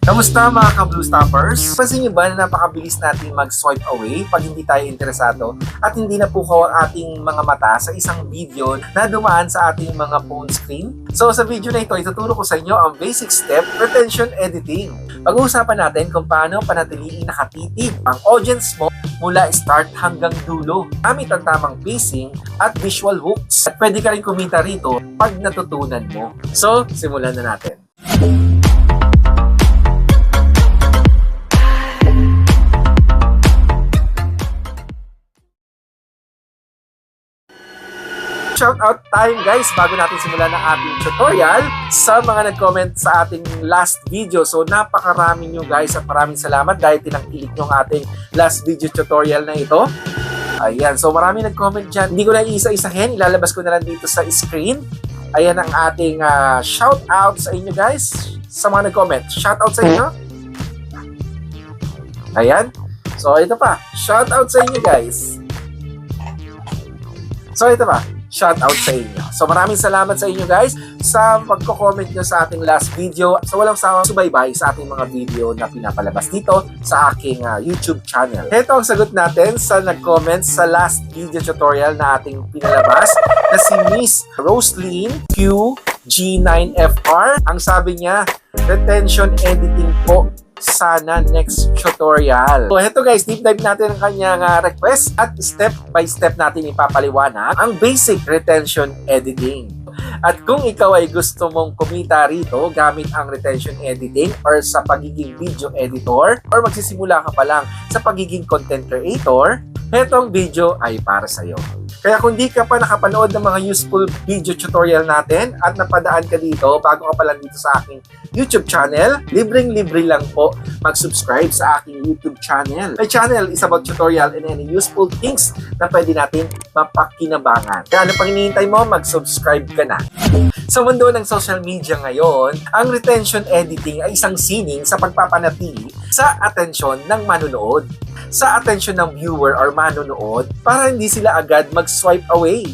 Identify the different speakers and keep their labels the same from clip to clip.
Speaker 1: Kamusta mga ka-Blue Stoppers? Pansin niyo ba na napakabilis natin mag-swipe away pag hindi tayo interesado at hindi na pukaw ang ating mga mata sa isang video na dumaan sa ating mga phone screen? So sa video na ito, ituturo ko sa inyo ang basic step retention editing. Pag-uusapan natin kung paano panatiliin nakatitig ang audience mo mula start hanggang dulo gamit ang tamang pacing at visual hooks. At pwede ka rin kumita rito pag natutunan mo. So, simulan na natin. Shoutout time guys bago natin simulan ang ating tutorial sa mga nag-comment sa ating last video. So napakarami nyo guys at maraming salamat dahil tinangkilik nyo ang ating last video tutorial na ito. Ayan, so maraming nag-comment dyan. Hindi ko na isa-isahin, ilalabas ko na lang dito sa screen. Ayan ang ating shoutout sa inyo guys sa mga nag-comment. Shoutout sa inyo. Ayan. So ito pa, shoutout sa inyo guys. So ito pa, shout out sa inyo. So maraming salamat sa inyo guys sa pagko-comment nyo sa ating last video. So walang sawang subaybay sa ating mga video na pinapalabas dito sa aking YouTube channel. Ito ang sagot natin sa nag-comment sa last video tutorial na ating pinalabas na si Miss Roslyn Q G9FR. Ang sabi niya, retention editing po sana next tutorial. So heto guys, deep dive natin ang kanyang request at step by step natin ipapaliwanag ang basic retention editing. At kung ikaw ay gusto mong kumita rito gamit ang retention editing or sa pagiging video editor or magsisimula ka pa lang sa pagiging content creator, hetong video ay para sa iyo. Kaya kung di ka pa nakapanood ng mga useful video tutorial natin at napadaan ka dito, bago ka pa lang dito sa aking YouTube channel, libreng-libre lang po mag-subscribe sa aking YouTube channel. My channel is about tutorial and any useful things na pwede natin mapakinabangan. Kaya ano pang hinihintay mo, mag-subscribe ka na. Sa mundo ng social media ngayon, ang retention editing ay isang sining sa pagpapanatili sa atensyon ng manonood, sa atensyon ng viewer or manonood para hindi sila agad mag-swipe away.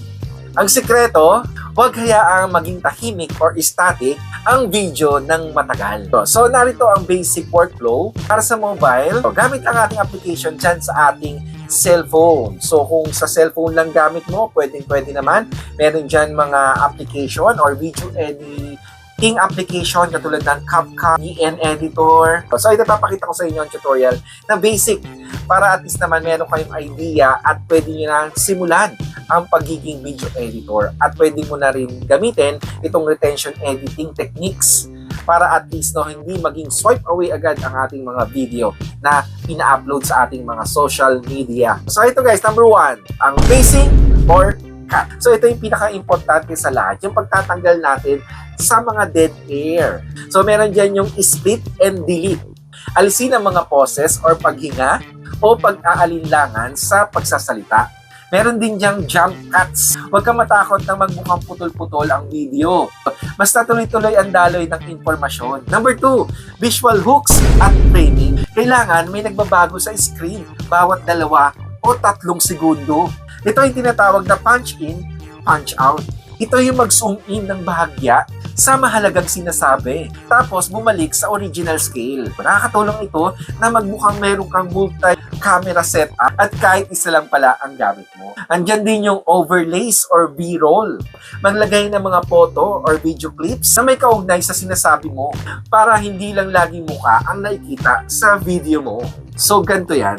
Speaker 1: Ang sikreto, huwag hayaang maging tahimik or static ang video ng matagal. So narito ang basic workflow para sa mobile. So, gamit ang ating application dyan sa ating cellphone. So kung sa cellphone lang gamit mo, pwede naman. Meron dyan mga application or video editing application katulad ng CapCut, VN Editor. So ito papakita ko sa inyo ang tutorial na basic para at least naman meron kayong idea at pwede nyo na simulan ang pagiging video editor at pwede mo na rin gamitin itong retention editing techniques para at least hindi maging swipe away agad ang ating mga video na ina-upload sa ating mga social media. So ito guys, number 1, ang pacing or cut. So ito yung pinaka-importante sa lahat, yung pagtatanggal natin sa mga dead air. So meron dyan yung split and delete. Alisin ang mga pauses or paghinga o pag-aalinlangan sa pagsasalita. Meron din diyang jump cuts. Huwag kang matakot na magmukhang putol-putol ang video. Basta tuloy-tuloy ang daloy ng informasyon. Number 2, visual hooks at framing. Kailangan may nagbabago sa screen bawat 2 o 3 segundo. Ito ay tinatawag na punch in, punch out. Ito yung mag-zoom in ng bahagya sa mahalagang sinasabi. Tapos bumalik sa original scale. Nakakatulong ito na magmukhang meron kang multi-camera setup at kahit isa lang pala ang gamit mo. Andyan din yung overlays or B-roll. Maglagay ng mga photo or video clips na may kaugnay sa sinasabi mo para hindi lang laging mukha ang nakikita sa video mo. So ganito yan.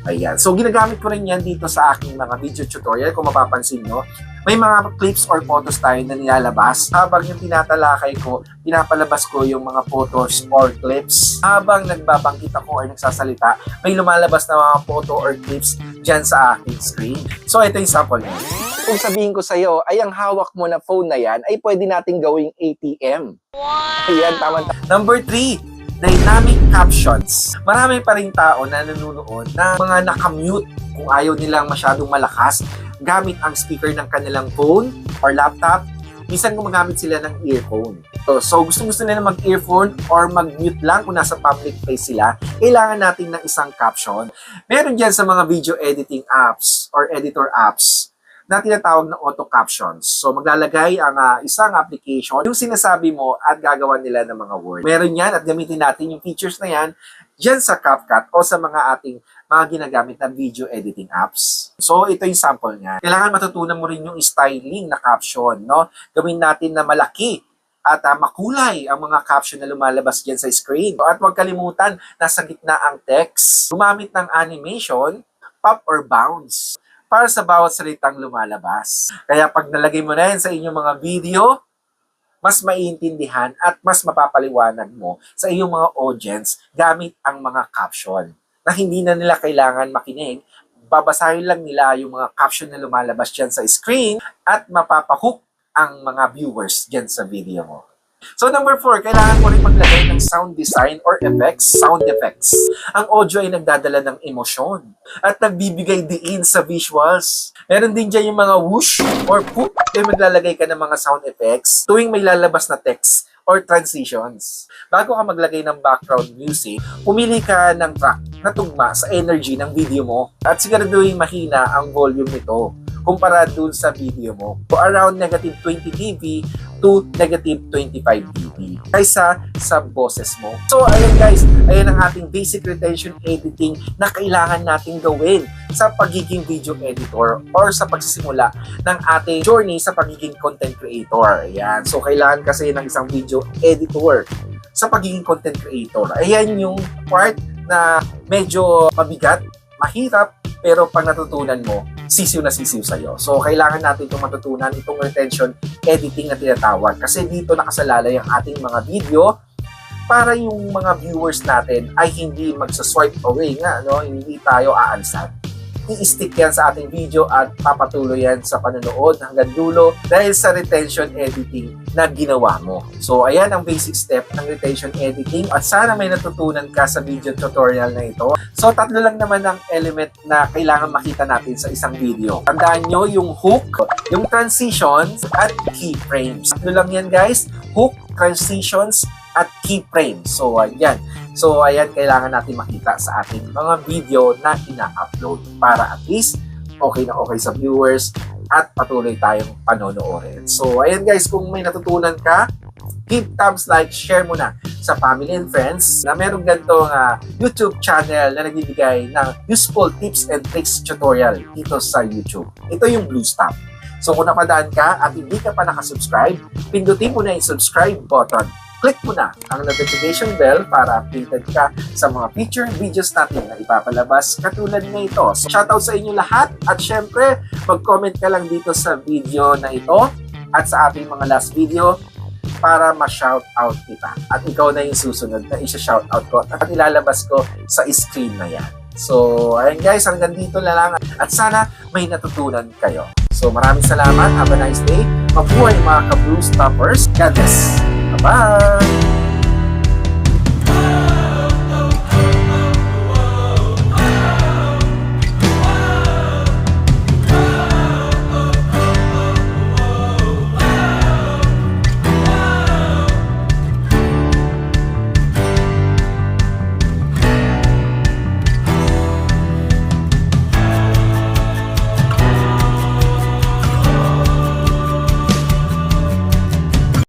Speaker 1: Ayan. So, ginagamit ko rin yan dito sa aking mga video tutorial. Kung mapapansin nyo, may mga clips or photos tayo na nilalabas. Habang yung tinatalakay ko, pinapalabas ko yung mga photos or clips. Habang nagbabanggit ako or nagsasalita, may lumalabas na mga photo or clips dyan sa aking screen. So, ito yung sample nyo. Kung sabihin ko sa'yo, ay ang hawak mo na phone na yan, ay pwede nating gawing ATM. Wow! Ayan, tama. Number 3. Dynamic captions. Marami pa rin tao na nanonood na mga nakamute kung ayaw nilang masyadong malakas gamit ang speaker ng kanilang phone or laptop. Minsan gumagamit sila ng earphone. So gusto nila mag-earphone or mag-mute lang kung nasa public place sila. Kailangan natin ng isang caption. Meron dyan sa mga video editing apps or editor apps na tinatawag na auto captions. So maglalagay ang isang application, yung sinasabi mo at gagawa nila ng mga word. Meron yan at gamitin natin yung features na yan dyan sa CapCut o sa mga ating mga ginagamit na video editing apps. So ito yung sample niya. Kailangan matutunan mo rin yung styling na caption, no? Gawin natin na malaki at makulay ang mga caption na lumalabas dyan sa screen. At huwag kalimutan, nasa gitna ang text. Gumamit ng animation, pop or bounce, para sa bawat salitang lumalabas. Kaya pag nalagay mo na yan sa inyong mga video, mas maiintindihan at mas mapapaliwanag mo sa iyong mga audience gamit ang mga caption na hindi na nila kailangan makinig. Babasahin lang nila yung mga caption na lumalabas dyan sa screen at mapapahook ang mga viewers dyan sa video mo. So number 4, kailangan mo rin maglagay ng sound design or effects, sound effects. Ang audio ay nagdadala ng emosyon at nagbibigay diin sa visuals. Meron din dyan yung mga whoosh or poop, ay maglalagay ka ng mga sound effects tuwing may lalabas na text or transitions. Bago ka maglagay ng background music, pumili ka ng track na tugma sa energy ng video mo at siguraduhin mahina ang volume nito kumpara dun sa video mo. So around negative 20 dB to negative 25 dB kaysa sa boses mo. So ayun guys, ayan ang ating basic retention editing na kailangan nating gawin sa pagiging video editor or sa pagsisimula ng ating journey sa pagiging content creator. Ayan. So kailangan kasi ng isang video editor sa pagiging content creator. Ayan yung part na medyo mabigat, mahirap, pero pag natutunan mo, sisiw na sisiw sa'yo. So, kailangan natin itong matutunan, itong retention editing na tinatawag. Kasi dito nakasalalay ang ating mga video para yung mga viewers natin ay hindi magsa-swipe away nga, no? Hindi tayo aalisan. I-stick yan sa ating video at papatuloy yan sa panonood hanggang dulo dahil sa retention editing na ginawa mo. So, ayan ang basic step ng retention editing at sana may natutunan ka sa video tutorial na ito. So, 3 lang naman ang element na kailangan makita natin sa isang video. Tandaan nyo yung hook, yung transitions, at keyframes. 3 lang yan guys, hook, transitions, at keyframes. So, ayan. So, ayan, kailangan natin makita sa ating mga video na ina-upload para at least okay na okay sa viewers at patuloy tayong panonoorin. So, ayan guys, kung may natutunan ka, give thumbs like, share mo na sa family and friends na meron ganitong YouTube channel na nagbibigay ng useful tips and tricks tutorial dito sa YouTube. Ito yung Blue Stop. So, kung napadaan ka at hindi ka pa nakasubscribe, pindutin mo na yung subscribe button. Click mo na ang notification bell para updated ka sa mga feature videos natin na ipapalabas katulad na ito. So, shoutout sa inyo lahat at syempre, mag-comment ka lang dito sa video na ito at sa ating mga last video para ma-shoutout kita. At ikaw na yung susunod na isa-shoutout ko at ilalabas ko sa screen na yan. So, ayun guys, hanggang dito na lang at sana may natutunan kayo. So, maraming salamat. Have a nice day. Mabuhay mga ka-Blue Stoppers. God bless. Bye!